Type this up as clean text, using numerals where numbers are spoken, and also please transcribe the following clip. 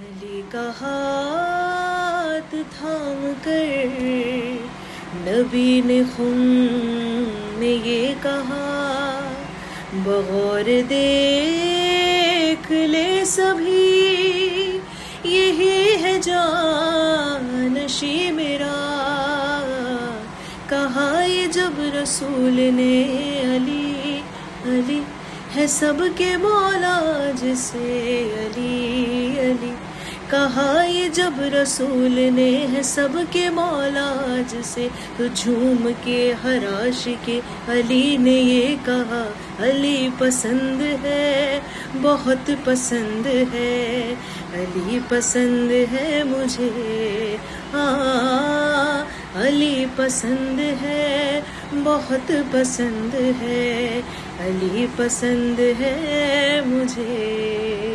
علی کا ہاتھ تھام کر نبی نے خم میں یہ کہا، بغور دیکھ لے سبھی، یہی ہے جانشین میرا۔ کہا یہ جب رسول نے، علی علی ہے سب کے مولا جسے علی علی۔ کہا یہ جب رسول نے، ہے سب کے مولا جسے، تو جھوم کے ہر عاشق علی نے یہ کہا، علی پسند ہے بہت پسند ہے، علی پسند ہے مجھے، علی پسند ہے بہت پسند ہے، علی پسند ہے مجھے۔